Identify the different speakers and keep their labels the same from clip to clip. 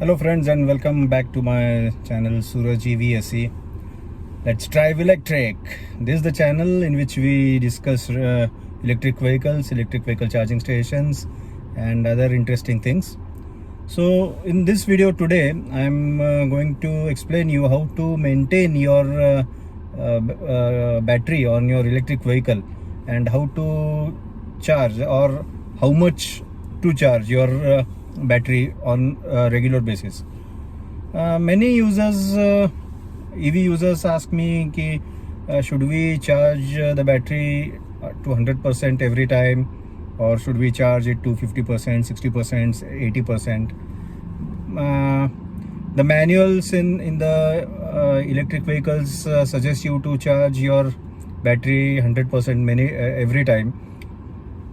Speaker 1: Hello friends and welcome back to my channel Suraj EVSE. Let's drive electric. This is the channel in which we discuss electric vehicle charging stations and other interesting things. So in this video today I'm going to explain you how to maintain your battery on your electric vehicle and how to charge or how much to charge your battery on a regular basis. Many users, EV users ask me ki, should we charge the battery to 100% every time, or should we charge it to 50%, 60%, 80%. The manuals in the electric vehicles suggest you to charge your battery 100% every time,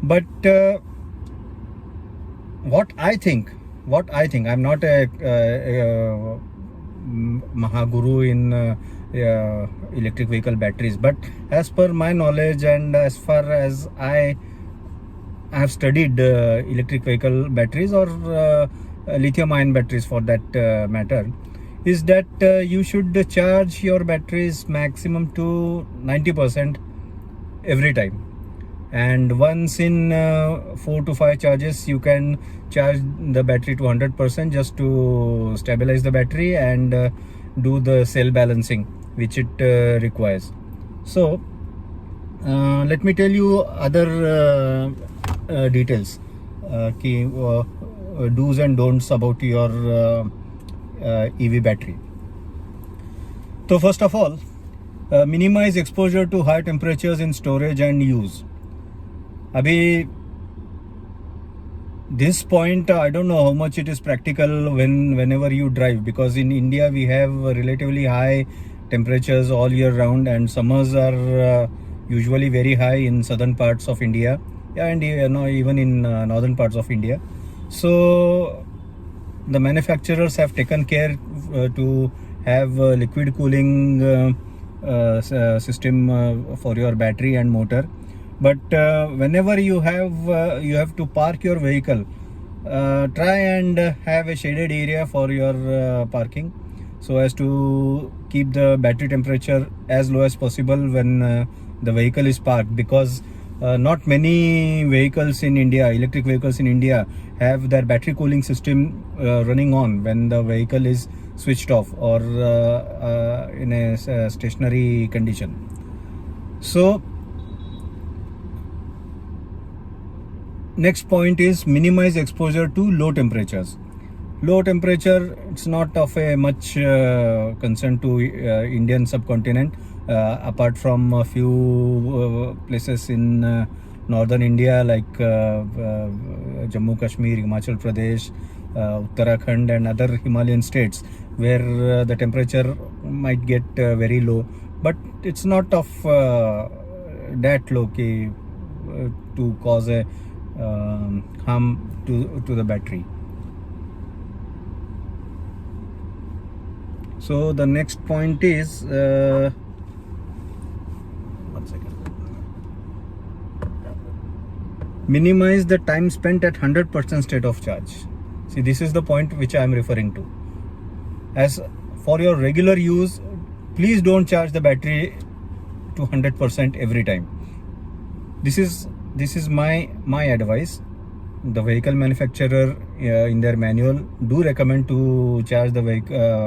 Speaker 1: but what I think, I'm not a Mahaguru in electric vehicle batteries, but as per my knowledge and as far as I have studied electric vehicle batteries or lithium ion batteries for that matter, is that you should charge your batteries maximum to 90% every time, and once in 4 to 5 charges you can charge the battery to 100% just to stabilize the battery and do the cell balancing which it requires. So let me tell you other details, do's and don'ts about your EV battery. So first of all, minimize exposure to high temperatures in storage and use. Abhi, this point I don't know how much it is practical whenever you drive, because in India we have relatively high temperatures all year round, and summers are usually very high in southern parts of India, and even in northern parts of India. So the manufacturers have taken care to have a liquid cooling system for your battery and motor. But whenever you have to park your vehicle, try and have a shaded area for your parking, so as to keep the battery temperature as low as possible when the vehicle is parked, because not many vehicles in India, electric vehicles in India, have their battery cooling system running on when the vehicle is switched off or in a stationary condition. So next point is minimize exposure to low temperatures. Low temperature, it's not of a much concern to Indian subcontinent, apart from a few places in northern India like Jammu Kashmir, Himachal Pradesh, Uttarakhand and other Himalayan states, where the temperature might get very low, but it's not of that low to cause a harm to the battery. So the next point is minimize the time spent at 100% state of charge. See, this is the point which I am referring to. As for your regular use, please don't charge the battery to 100% every time. This is my advice. The vehicle manufacturer in their manual do recommend to charge the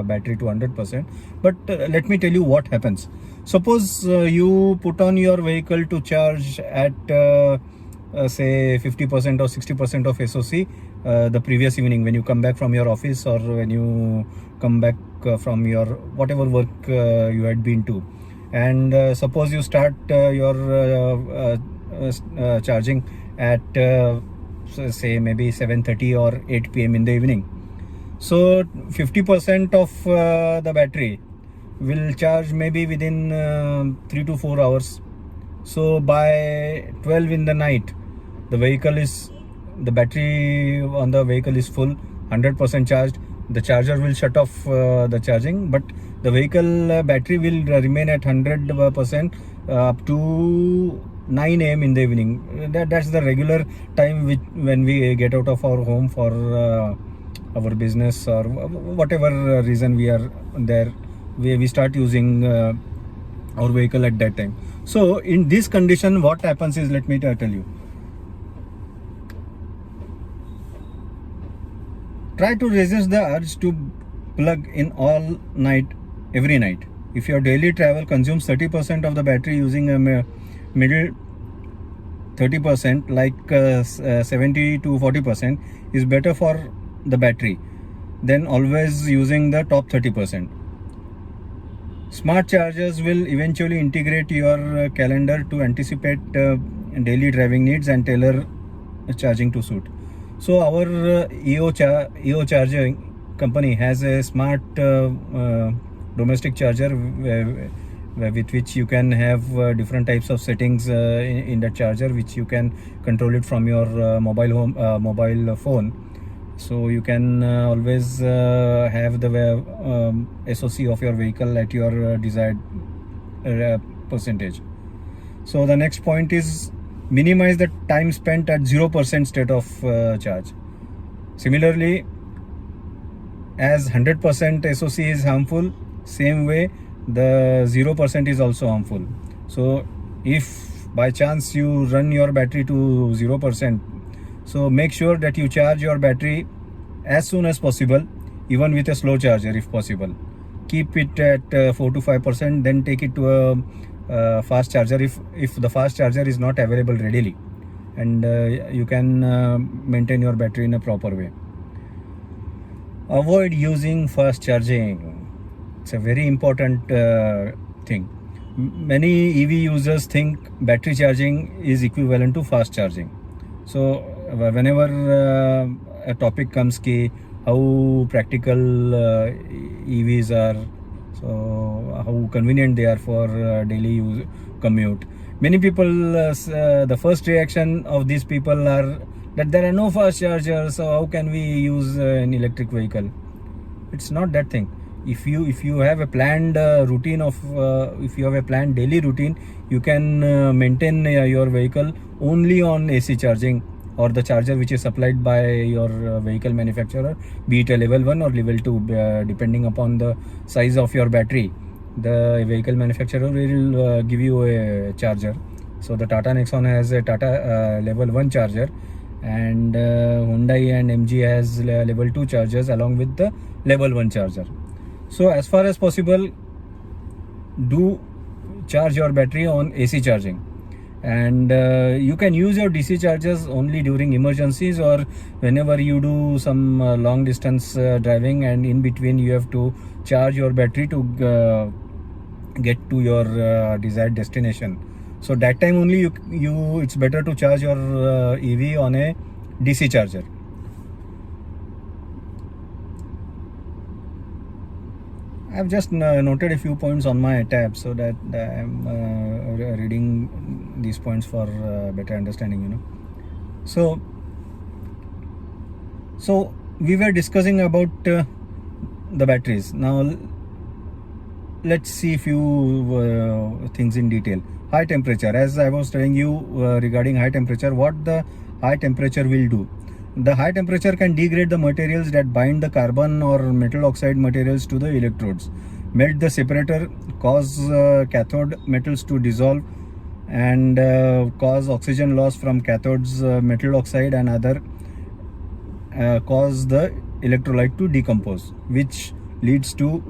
Speaker 1: battery to 100%, but let me tell you what happens. Suppose you put on your vehicle to charge at say 50% or 60% of SOC the previous evening when you come back from your office, or when you come back from your whatever work you had been to, and suppose you start your charging at say maybe 7:30 or 8 p.m. in the evening. So 50% of the battery will charge maybe within 3 to 4 hours. So by 12 in the night, the battery on the vehicle is full, 100% charged. The charger will shut off the charging, but the vehicle battery will remain at 100% up to 9 a.m. in the evening. That's the regular time when we get out of our home for our business or whatever reason we are there, we start using our vehicle at that time. So in this condition, what happens is, let me tell you, try to resist the urge to plug in all night, every night. If your daily travel consumes 30% of the battery, using a middle 30%, like 70 to 40%, is better for the battery than always using the top 30%. Smart chargers will eventually integrate your calendar to anticipate daily driving needs and tailor charging to suit. So our EO charging company has a smart domestic charger with which you can have different types of settings in that charger, which you can control it from your mobile phone. So you can always have the SOC of your vehicle at your desired percentage. So the next point is minimize the time spent at 0% state of charge. Similarly, as 100% SOC is harmful, same way the 0% is also harmful. So if by chance you run your battery to 0%, so make sure that you charge your battery as soon as possible, even with a slow charger if possible. Keep it at 4 to 5%, then take it to a fast charger if the fast charger is not available readily, and you can maintain your battery in a proper way. Avoid using fast charging. It's a very important thing. Many EV users think battery charging is equivalent to fast charging. So whenever a topic comes ki how practical EVs are, so how convenient they are for daily use commute, many people the first reaction of these people are that there are no fast chargers, so how can we use an electric vehicle? It's not that thing. If you have a planned routine of if you have a planned daily routine, you can maintain your vehicle only on AC charging or the charger which is supplied by your vehicle manufacturer, be it a level 1 or level 2, depending upon the size of your battery. The vehicle manufacturer will give you a charger. So the Tata Nexon has a Tata level 1 charger, and Hyundai and MG has level 2 chargers along with the level 1 charger. So as far as possible, do charge your battery on AC charging, and you can use your DC chargers only during emergencies or whenever you do some long distance driving, and in between you have to charge your battery to get to your desired destination. So that time only it's better to charge your EV on a DC charger. I've just noted a few points on my tab, so that I'm reading these points for better understanding, So we were discussing about the batteries. Now let's see a few things in detail. High temperature. As I was telling you regarding high temperature, what the high temperature will do. The high temperature can degrade the materials that bind the carbon or metal oxide materials to the electrodes, melt the separator, cause cathode metals to dissolve, and cause oxygen loss from cathodes, metal oxide and other, cause the electrolyte to decompose, which leads to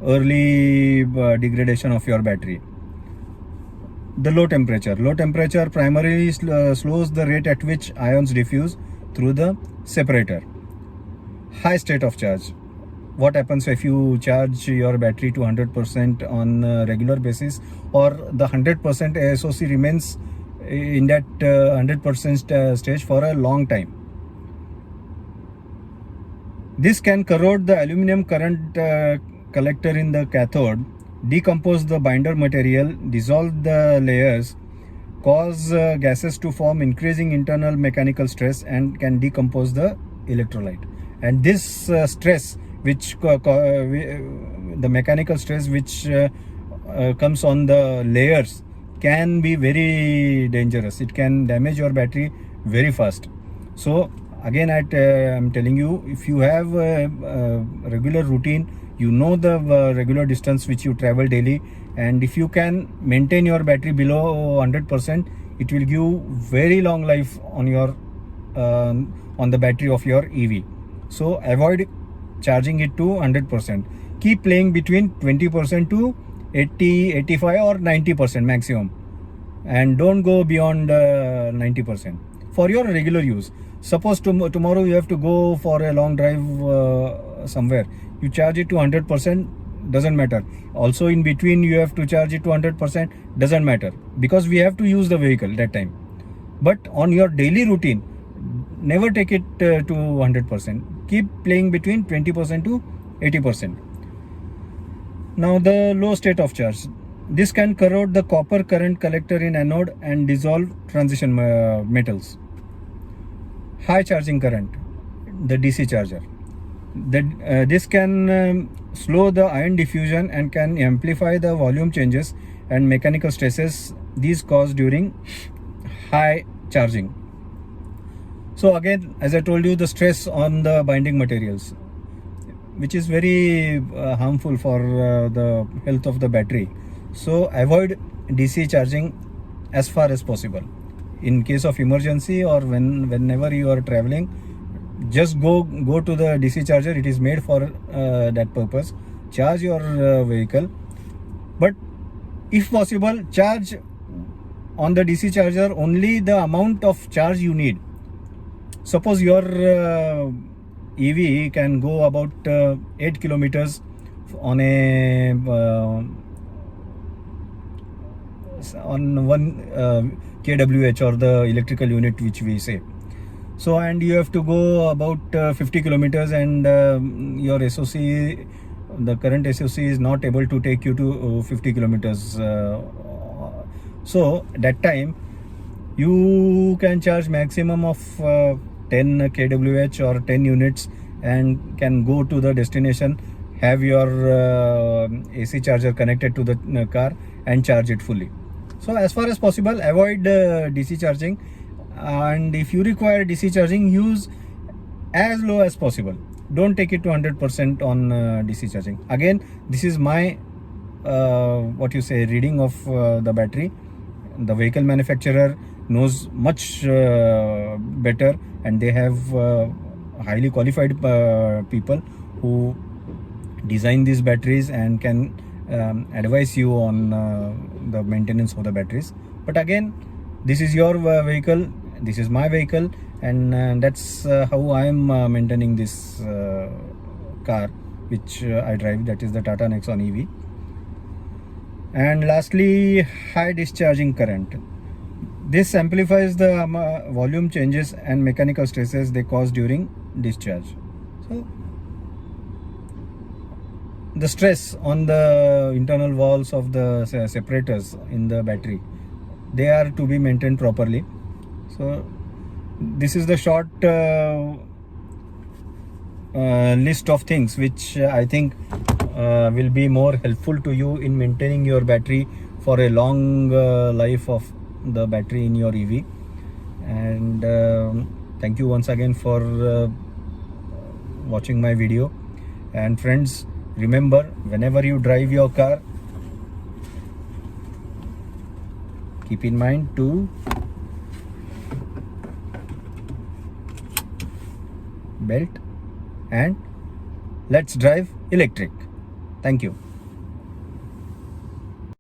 Speaker 1: early degradation of your battery. The low temperature. Low temperature primarily slows the rate at which ions diffuse through the separator. High state of charge. What happens if you charge your battery to 100% on a regular basis, or the 100% SOC remains in that 100% stage for a long time? This can corrode the aluminum current collector in the cathode, decompose the binder material, dissolve the layers, cause gases to form, increasing internal mechanical stress, and can decompose the electrolyte. And this stress, which the mechanical stress which comes on the layers, can be very dangerous. It can damage your battery very fast. So again I'm telling you, if you have a regular routine, you know the regular distance which you travel daily, and if you can maintain your battery below 100%, it will give very long life on your on the battery of your EV. So avoid charging it to 100%. Keep playing between 20% to 80, 85 or 90% maximum, and don't go beyond 90% for your regular use. Suppose tomorrow you have to go for a long drive somewhere, you charge it to 100%, doesn't matter. Also in between you have to charge it to 100%, doesn't matter, because we have to use the vehicle that time. But on your daily routine, never take it to 100%. Keep playing between 20% to 80%. Now the low state of charge. This can corrode the copper current collector in anode and dissolve transition metals. High charging current, the DC charger. This can slow the ion diffusion and can amplify the volume changes and mechanical stresses these cause during high charging. So again, as I told you, the stress on the binding materials, which is very harmful for the health of the battery. So avoid DC charging as far as possible. In case of emergency or whenever you are traveling, just go to the DC charger. It is made for that purpose. Charge your vehicle, but if possible, charge on the DC charger only the amount of charge you need. Suppose your EV can go about 8 kilometers on a on one kWh, or the electrical unit which we say. So, and you have to go about 50 kilometers, and your SOC, the current SOC is not able to take you to 50 kilometers. So that time you can charge maximum of 10 kWh or 10 units and can go to the destination, have your AC charger connected to the car and charge it fully. So as far as possible, avoid DC charging, and if you require DC charging, use as low as possible. Don't take it to 100% on DC charging. Again, this is my what you say, reading of the battery. The vehicle manufacturer knows much better, and they have highly qualified people who design these batteries and can advise you on the maintenance of the batteries. But again, this is your vehicle, this is my vehicle, and that's how I am maintaining this car which I drive, that is the Tata Nexon EV. And lastly, high discharging current. This amplifies the volume changes and mechanical stresses they cause during discharge. So the stress on the internal walls of the separators in the battery, they are to be maintained properly. So this is the short list of things which I think will be more helpful to you in maintaining your battery for a long life of the battery in your EV. And thank you once again for watching my video. And friends, remember, whenever you drive your car, keep in mind to belt, and let's drive electric. Thank you.